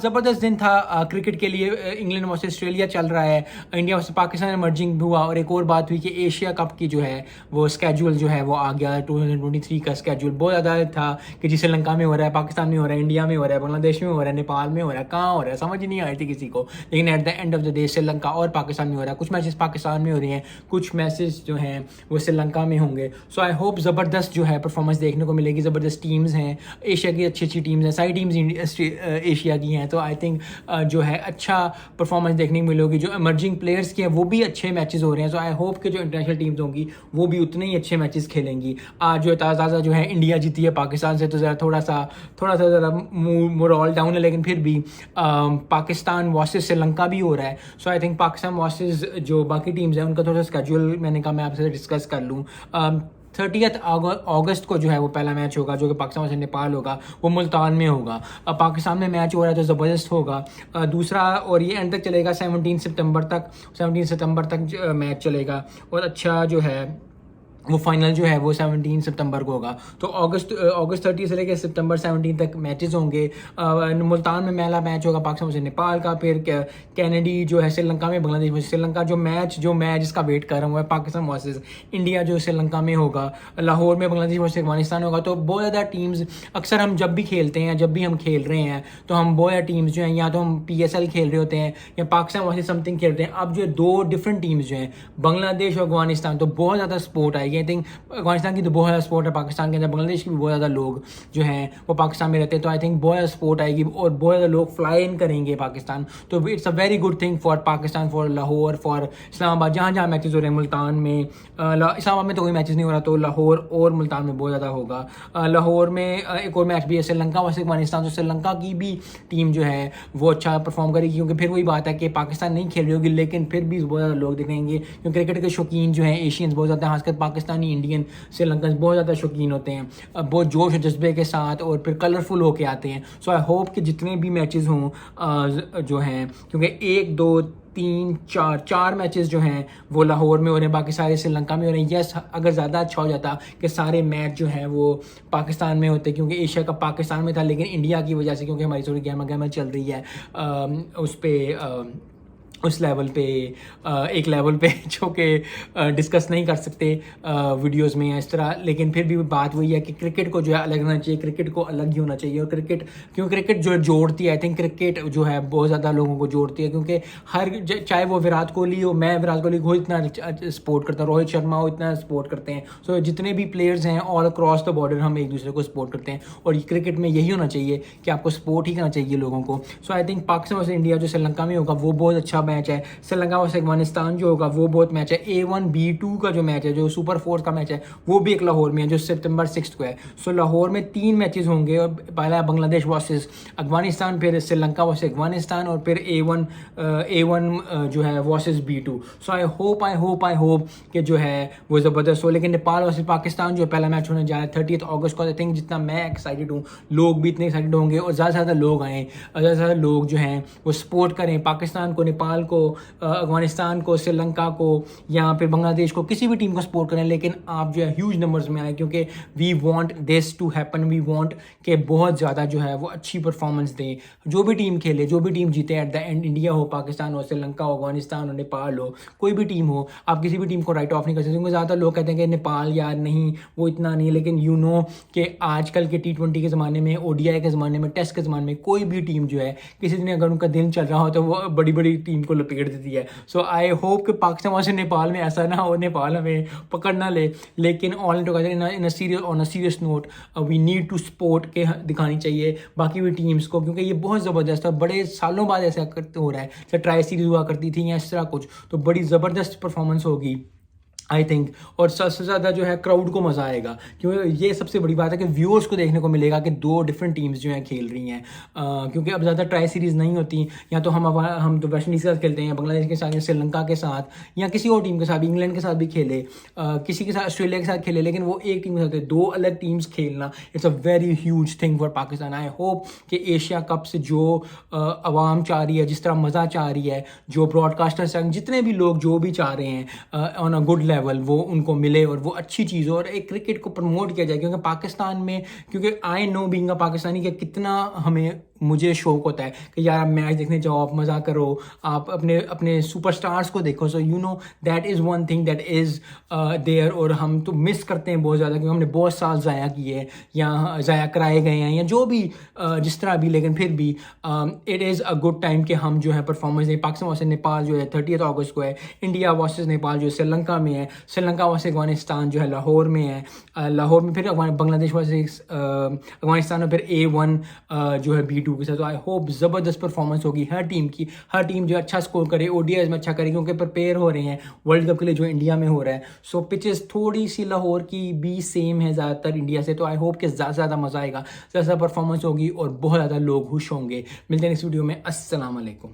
ज़बरदस्त दिन था क्रिकेट के लिए। इंग्लैंड वर्सेस ऑस्ट्रेलिया चल रहा है, इंडिया वर्सेस पाकिस्तान इमर्जिंग हुआ, और एक और बात हुई कि एशिया कप की जो है वो स्केड्यूल जो है वो आ गया। 2023 का स्केड्यूल बहुत ज़्यादा था कि जी श्रीलंका में हो रहा है, पाकिस्तान में हो रहा है, इंडिया में हो रहा है, बांग्लादेश में हो रहा है, नेपाल में हो रहा है, कहाँ हो रहा है समझ ही नहीं आई थी किसी को। लेकिन at the end of the day Sri Lanka और पाकिस्तान में हो रहा है। कुछ मैचेस पाकिस्तान में हो रहे हैं, कुछ मैचेस जो हैं वो श्रीलंका में होंगे। सो आई होप ज़बरदस्त जो है परफॉर्मेंस देखने को मिलेगी। ज़बरदस्त टीम्स हैं, एशिया की अच्छी अच्छी टीम्स हैं, सारी टीम्स एशिया की हैं। तो आई थिंक जो है अच्छा परफॉर्मेंस देखने को मिलेगी। जो इमर्जिंग प्लेयर्स के हैं वो भी अच्छे मैचेस हो रहे हैं। सो आई होप कि जो इंटरनेशनल टीम्स होंगी वो भी उतने ही अच्छे मैचेस खेलेंगी। आज जो ताज़ा जो है इंडिया जीती है पाकिस्तान से, तो ज़रा थोड़ा सा ज़रा मोरल डाउन है, लेकिन फिर भी पाकिस्तान वर्सेस श्रीलंका भी हो रहा है। सो आई थिंक पाकिस्तान वर्सेस जो बाकी टीम्स हैं उनका थोड़ा सा स्केड्यूल मैंने कहा मैं आपसे डिस्कस कर लूँ। 30 अगस्त को जो है वो पहला मैच होगा जो कि पाकिस्तान से नेपाल होगा, वो मुल्तान में होगा। अब पाकिस्तान में मैच हो रहा है तो ज़बरदस्त होगा। दूसरा, और ये एंड तक चलेगा 17 सितंबर तक मैच चलेगा, और अच्छा जो है वो फाइनल जो है वो 17 सितंबर को होगा। तो अगस्त 30 से लेकर सितंबर 17 तक मैचेस होंगे। मुल्तान में पहला मैच होगा पाकिस्तान से नेपाल का, फिर कैनेडी जो है श्रीलंका में, बांग्लादेश में श्रीलंका। जो मैं जिसका वेट कर रहा हूँ वो है पाकिस्तान वर्सेस इंडिया जो श्रीलंका में होगा। लाहौर में बांग्लादेश वर्सेस अफगानिस्तान होगा। तो बहुत ज़्यादा टीम्स, अक्सर हम जब भी खेलते हैं, जब भी हम खेल रहे हैं तो हम बहुत ज़्यादा टीम्स जो हैं, या तो हम PSL खेल रहे होते हैं या पाकिस्तान वर्सेस समथिंग खेल रहे हैं। अब जो दो डिफरेंट टीम्स जो हैं बांग्लादेश और अफगानिस्तान, तो बहुत ज़्यादा सपोर्ट आएगी। आई थिंक अफगानिस्तान की तो बहुत ज़्यादा सपोर्ट है पाकिस्तान के अंदर, बांग्लादेश की भी बहुत ज़्यादा लोग जो हैं वो पाकिस्तान में रहते हैं। तो आई थिंक बहुत ज़्यादा सपोर्ट आएगी और बहुत ज़्यादा लोग फ्लाई इन करेंगे पाकिस्तान। तो it's a very good thing for Pakistan, for Lahore, for Islamabad, जहाँ जहाँ मैचेस हो रहे हैं। मुल्तान में, इस्लामाबाद में तो कोई मैचेस नहीं हो रहा, तो लाहौर और मुल्तान में बहुत ज़्यादा होगा। लाहौर में एक और मैच भी है श्रीलंका वर्सेस अफगानिस्तान। तो श्रीलंका की भी टीम जो है वो अच्छा परफॉर्म करेगी, क्योंकि फिर वही बात है कि पाकिस्तान नहीं खेल रही होगी, लेकिन फिर भी बहुत ज़्यादा लोग दिखेंगे, क्योंकि क्रिकेट के शौकीन जो हैं एशियंस बहुत ज़्यादा, खासकर पाकिस्तानी, इंडियन, श्रीलंकन बहुत ज़्यादा शौकीन होते हैं, बहुत जोश और जज्बे के साथ, और फिर कलरफुल होके आते हैं। सो आई होप कि जितने भी मैचेस हों जो हैं, क्योंकि 1 2 3 4 मैचेस जो हैं वो लाहौर में हो रहे हैं, बाकी सारे श्रीलंका में हो रहे हैं। यस, अगर ज़्यादा अच्छा हो जाता कि सारे मैच जो हैं वो पाकिस्तान में होते, क्योंकि एशिया कप पाकिस्तान में था, लेकिन इंडिया की वजह से, क्योंकि हमारी थोड़ी गहमा चल रही है उस पर, उस लेवल पे, एक लेवल पे जो कि डिस्कस नहीं कर सकते वीडियोस में या इस तरह। लेकिन फिर भी बात वही है कि क्रिकेट को जो है अलग होना चाहिए, क्रिकेट को अलग ही होना चाहिए। और क्रिकेट जो जोड़ती है, आई थिंक क्रिकेट जो है बहुत ज़्यादा लोगों को जोड़ती है, क्योंकि चाहे वो विराट कोहली हो, मैं विराट कोहली को इतना सपोर्ट करता हूँ, रोहित शर्मा हो इतना सपोर्ट करते हैं। सो जितने भी प्लेयर्स हैं ऑल अक्रॉस द बॉर्डर हम एक दूसरे को सपोर्ट करते हैं, और क्रिकेट में यही होना चाहिए कि आपको सपोर्ट ही करना चाहिए लोगों को। सो I think Pakistan versus India जो श्रीलंका में होगा वो बहुत अच्छा मैच है। श्रीलंका वर्सेस अफगानिस्तान जो होगा वो बहुत मैच है। A1 B2 का जो मैच है, जो सुपर 4 का मैच है, वो भी एक लाहौर में है जो सितंबर 6 को है। सो लाहौर में 3 मैचेस होंगे, और पहला बांग्लादेश वर्सेस अफगानिस्तान, फिर श्रीलंका वर्सेस अफगानिस्तान, और फिर A1 जो है versus B2। So I hope कि जो है वो ज़बरदस्त हो। लेकिन नेपाल वर्सेस पाकिस्तान जो पहला मैच होने जा रहा है 30 अगस्त को, आई थिंक जितना मैं एक्साइटेड हूँ लोग भी इतने एक्साइटेड होंगे, और ज़्यादा से ज़्यादा लोग आएँ, ज़्यादा से ज़्यादा लोग जो हैं वो सपोर्ट करें पाकिस्तान को, नेपाल को, अफगानिस्तान को, श्रीलंका को, या फिर बांग्लादेश को, किसी भी टीम को सपोर्ट करें। लेकिन आप जो है ह्यूज नंबर्स में आए, क्योंकि we want this to happen. We want कि बहुत ज़्यादा जो है वो अच्छी परफॉर्मेंस दें, जो भी टीम खेले, जो भी टीम जीते एट द एंड, इंडिया हो, पाकिस्तान हो, श्रीलंका हो, अफगानिस्तान हो, नेपाल हो, कोई भी टीम हो, आप किसी भी टीम को राइट ऑफ नहीं कर सकते। क्योंकि ज़्यादातर लोग कहते हैं कि नेपाल यार नहीं, वो इतना नहीं है, लेकिन यू नो कि आजकल के T20 के ज़माने में, ODI के ज़माने में, टेस्ट के ज़माने में, कोई भी टीम जो है किसी दिन अगर उनका दिन चल रहा हो तो वो बड़ी बड़ी टीम को लपेट देती है। सो आई होप कि पाकिस्तान वर्सेस नेपाल में ऐसा ना हो, नेपाल हमें पकड़ ना ले। लेकिन all together in a serious note we need to support के दिखानी चाहिए बाकी भी टीम्स को, क्योंकि ये बहुत ज़बरदस्त है। बड़े सालों बाद ऐसा हो रहा है, जैसे ट्राई सीरीज हुआ करती थी या इस तरह कुछ, तो बड़ी ज़बरदस्त परफॉर्मेंस होगी आई थिंक। और सबसे ज़्यादा जो है क्राउड को मज़ा आएगा, क्योंकि ये सबसे बड़ी बात है कि व्यूअर्स को देखने को मिलेगा कि 2 डिफरेंट टीम्स जो हैं खेल रही हैं। क्योंकि अब ज़्यादा ट्राई सीरीज़ नहीं होती, या तो हम तो वेस्ट इंडीज़ के साथ खेलते हैं, बांग्लादेश के साथ या श्रीलंका के साथ, या किसी और टीम के साथ, इंग्लैंड के साथ भी खेले, किसी के साथ, ऑस्ट्रेलिया के साथ खेले, लेकिन वो एक टीम के साथ 2 अलग टीम्स खेलना, it's a very huge thing for Pakistan. I hope कि एशिया कप से जो आवाम चाह रही है, जिस तरह मज़ा चाह रही है, जो ब्रॉडकास्टर्स हैं, जितने भी लोग जो भी चाह रहे हैं ऑन अ गुड लेवल, वो उनको मिले और वो अच्छी चीज़ हो, और एक क्रिकेट को प्रमोट किया जाए। क्योंकि पाकिस्तान में, क्योंकि I know being a Pakistani कि कितना हमें मुझे शौक होता है कि यार आप मैच देखने जाओ, आप मज़ा करो, आप अपने अपने सुपरस्टार्स को देखो। So you know that is one thing that is there. और हम तो मिस करते हैं बहुत ज़्यादा, क्योंकि हमने बहुत साल ज़ाया किए या ज़ाया कराए गए हैं या जो भी जिस तरह भी, लेकिन फिर भी it is a good time कि हम जो है परफॉर्मेंस दें। पाकिस्तान वर्सेस नेपाल जो है 30 अगस्त को है, इंडिया वर्सेस नेपाल जो है श्रीलंका में है, श्रीलंका वर्सेस अफगानिस्तान जो है लाहौर में है, लाहौर में फिर बांग्लादेश वर्सेस अफगानिस्तान में फिर A1 जो है B2 के साथ। तो आई होप ज़बरदस्त परफॉर्मेंस होगी हर टीम की, हर टीम जो अच्छा स्कोर करे, ODIs में अच्छा करे, क्योंकि प्रिपेयर हो रहे हैं वर्ल्ड कप के लिए जो इंडिया में हो रहा है। सो पिचेस थोड़ी सी लाहौर की भी सेम है ज़्यादातर इंडिया से, तो आई होप कि ज़्यादा से ज़्यादा मज़ा आएगा, ज़्यादा परफॉर्मेंस होगी और बहुत ज़्यादा लोग खुश होंगे। मिलते हैं नेक्स्ट वीडियो में। अस्सलाम वालेकुम।